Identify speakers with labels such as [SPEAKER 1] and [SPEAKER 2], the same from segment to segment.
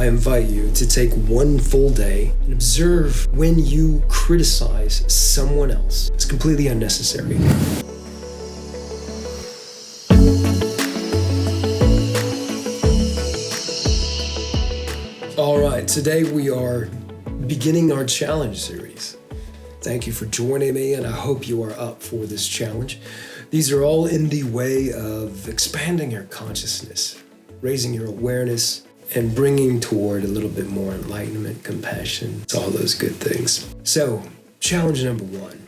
[SPEAKER 1] I invite you to take one full day and observe when you criticize someone else. It's completely unnecessary. All right, today we are beginning our challenge series. Thank you for joining me, and I hope you are up for this challenge. These are all in the way of expanding your consciousness, raising your awareness, and bringing toward a little bit more enlightenment, compassion. It's all those good things. So, challenge number 1,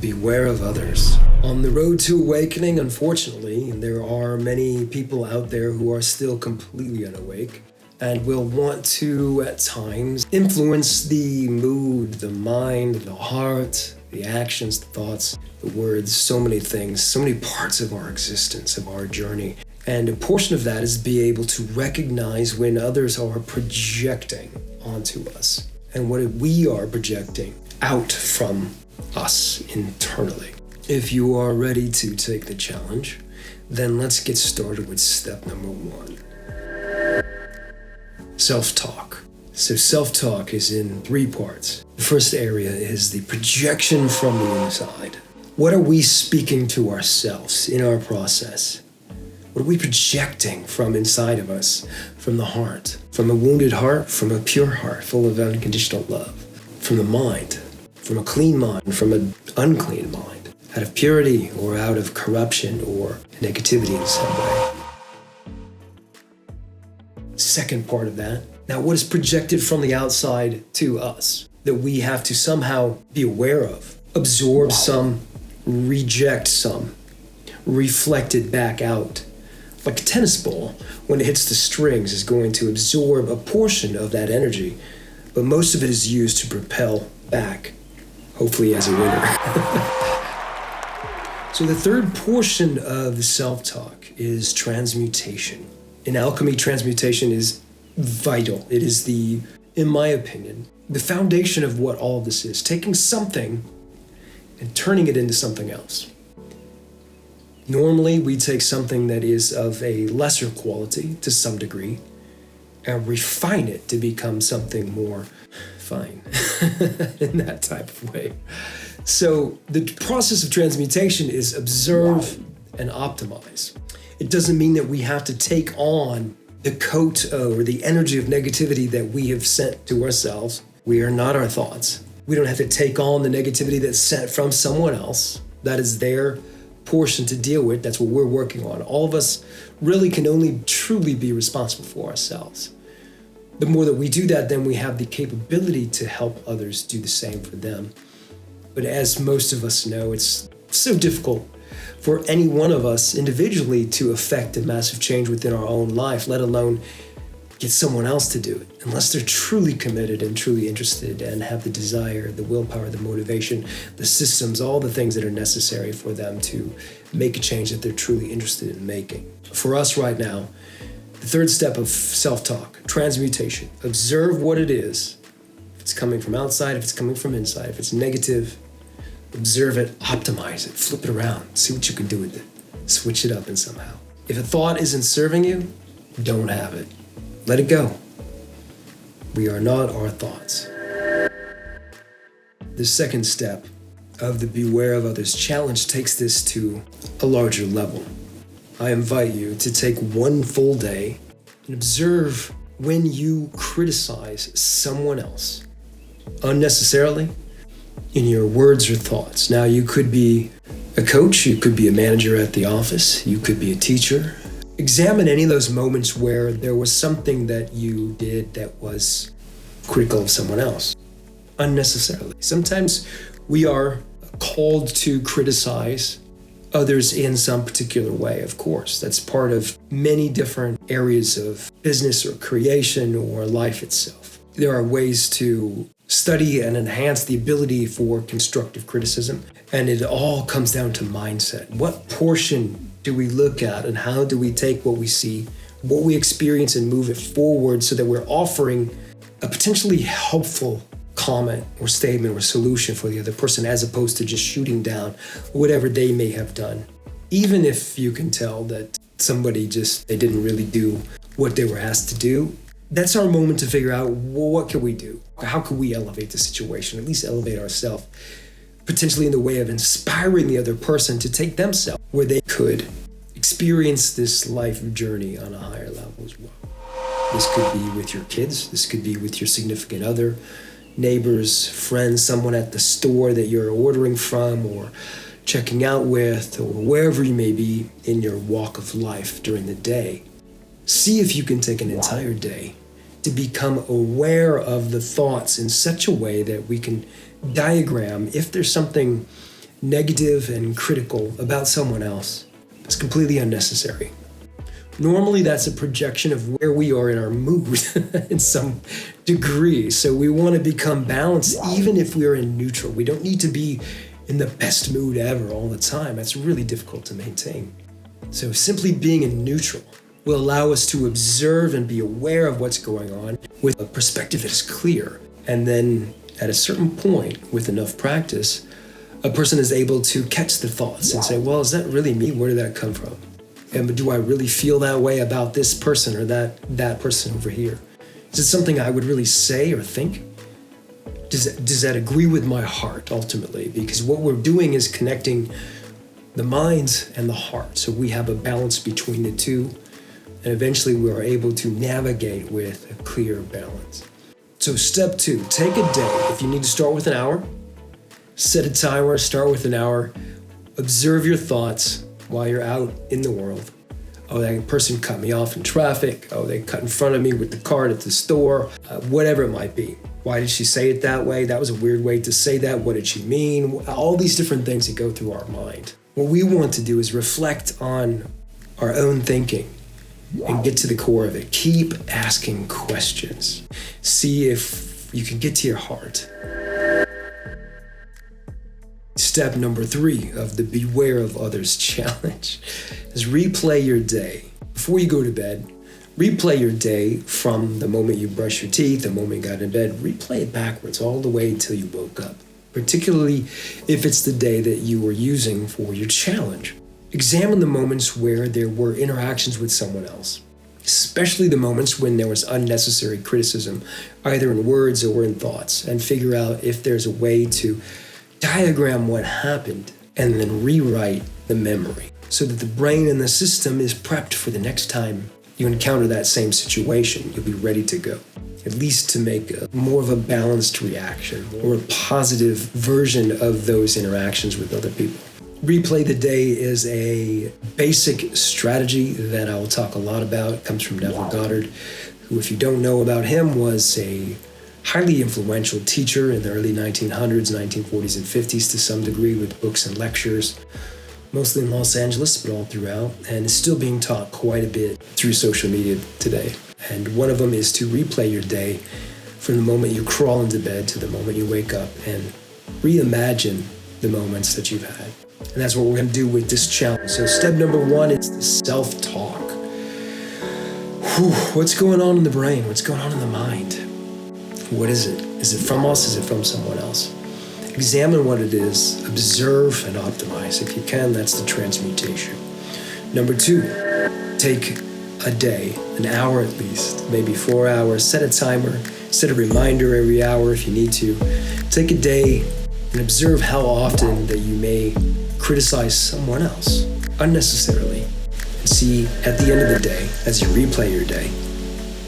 [SPEAKER 1] beware of others. On the road to awakening, unfortunately, there are many people out there who are still completely unawake and will want to, at times, influence the mood, the mind, the heart, the actions, the thoughts, the words, so many things, so many parts of our existence, of our journey. And a portion of that is be able to recognize when others are projecting onto us and what we are projecting out from us internally. If you are ready to take the challenge, then let's get started with step number 1. Self-talk. So self-talk is in 3 parts. The first area is the projection from the inside. What are we speaking to ourselves in our process? What are we projecting from inside of us, from the heart, from a wounded heart, from a pure heart full of unconditional love, from the mind, from a clean mind, from an unclean mind, out of purity or out of corruption or negativity in some way? Second part of that. Now, what is projected from the outside to us that we have to somehow be aware of, absorb some, reject some, reflect it back out. Like a tennis ball, when it hits the strings, is going to absorb a portion of that energy, but most of it is used to propel back, hopefully as a winner. So the third portion of the self-talk is transmutation. In alchemy, transmutation is vital. It is in my opinion, the foundation of what all of this is. Taking something and turning it into something else. Normally, we take something that is of a lesser quality to some degree and refine it to become something more fine in that type of way. So the process of transmutation is observe and optimize. It doesn't mean that we have to take on the coat or the energy of negativity that we have sent to ourselves. We are not our thoughts. We don't have to take on the negativity that's sent from someone else. That is their portion to deal with. That's what we're working on. All of us really can only truly be responsible for ourselves. The more that we do that, then we have the capability to help others do the same for them. But as most of us know, it's so difficult for any one of us individually to affect a massive change within our own life, let alone get someone else to do it, unless they're truly committed and truly interested and have the desire, the willpower, the motivation, the systems, all the things that are necessary for them to make a change that they're truly interested in making. For us right now, the third step of self-talk, transmutation. Observe what it is. If it's coming from outside, if it's coming from inside, if it's negative, observe it, optimize it, flip it around, see what you can do with it, switch it up in somehow. If a thought isn't serving you, don't have it. Let it go. We are not our thoughts. The second step of the Beware of Others challenge takes this to a larger level. I invite you to take one full day and observe when you criticize someone else unnecessarily in your words or thoughts. Now, you could be a coach, you could be a manager at the office, you could be a teacher. Examine any of those moments where there was something that you did that was critical of someone else, unnecessarily. Sometimes we are called to criticize others in some particular way, of course. That's part of many different areas of business or creation or life itself. There are ways to study and enhance the ability for constructive criticism, and it all comes down to mindset. What portion do we look at, and how do we take what we see, what we experience, and move it forward so that we're offering a potentially helpful comment or statement or solution for the other person, as opposed to just shooting down whatever they may have done. Even if you can tell that somebody they didn't really do what they were asked to do, That's our moment to figure out, well, what can we do? How can we elevate the situation, at least elevate ourselves, potentially in the way of inspiring the other person to take themselves where they could experience this life journey on a higher level as well. This could be with your kids. This could be with your significant other, neighbors, friends, someone at the store that you're ordering from or checking out with, or wherever you may be in your walk of life during the day. See if you can take an entire day to become aware of the thoughts in such a way that we can diagram if there's something negative and critical about someone else. It's completely unnecessary. Normally, that's a projection of where we are in our mood in some degree. So we want to become balanced even if we are in neutral. We don't need to be in the best mood ever all the time. That's really difficult to maintain. So simply being in neutral will allow us to observe and be aware of what's going on with a perspective that is clear. And then at a certain point, with enough practice, a person is able to catch the thoughts and say, well, is that really me? Where did that come from? And do I really feel that way about this person or that person over here? Is it something I would really say or think? Does that agree with my heart ultimately? Because what we're doing is connecting the mind and the heart. So we have a balance between the two. And eventually we are able to navigate with a clear balance. So step 2, take a day. If you need to start with an hour, set a timer, start with an hour. Observe your thoughts while you're out in the world. Oh, that person cut me off in traffic. Oh, they cut in front of me with the cart at the store. Whatever it might be. Why did she say it that way? That was a weird way to say that. What did she mean? All these different things that go through our mind. What we want to do is reflect on our own thinking and get to the core of it. Keep asking questions. See if you can get to your heart. Step number 3 of the Beware of Others challenge is replay your day. Before you go to bed, replay your day from the moment you brush your teeth, the moment you got in bed. Replay it backwards all the way until you woke up, particularly if it's the day that you were using for your challenge. Examine the moments where there were interactions with someone else, especially the moments when there was unnecessary criticism, either in words or in thoughts, and figure out if there's a way to diagram what happened and then rewrite the memory so that the brain and the system is prepped for the next time you encounter that same situation. You'll be ready to go, at least to make more of a balanced reaction or a positive version of those interactions with other people. Replay the day is a basic strategy that I will talk a lot about. It comes from Neville Goddard, who, if you don't know about him, was a highly influential teacher in the early 1900s, 1940s, and 50s to some degree with books and lectures, mostly in Los Angeles, but all throughout, and is still being taught quite a bit through social media today. And one of them is to replay your day from the moment you crawl into bed to the moment you wake up and reimagine the moments that you've had. And that's what we're going to do with this challenge. So step number 1 is the self-talk. What's going on in the brain? What's going on in the mind? What is it? Is it from us? Is it from someone else? Examine what it is, observe and optimize. If you can, that's the transmutation. Number 2, take a day, an hour at least, maybe 4 hours. Set a timer, set a reminder every hour if you need to. Take a day and observe how often that you may criticize someone else unnecessarily. And see at the end of the day, as you replay your day,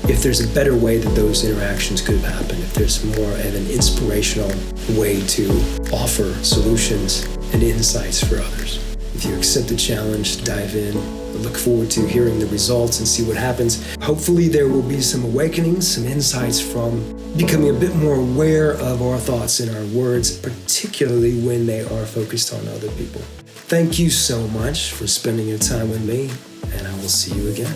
[SPEAKER 1] if there's a better way that those interactions could have happened, if there's more of an inspirational way to offer solutions and insights for others. If you accept the challenge, dive in. I look forward to hearing the results and see what happens. Hopefully there will be some awakenings, some insights from becoming a bit more aware of our thoughts and our words, particularly when they are focused on other people. Thank you so much for spending your time with me, and I will see you again.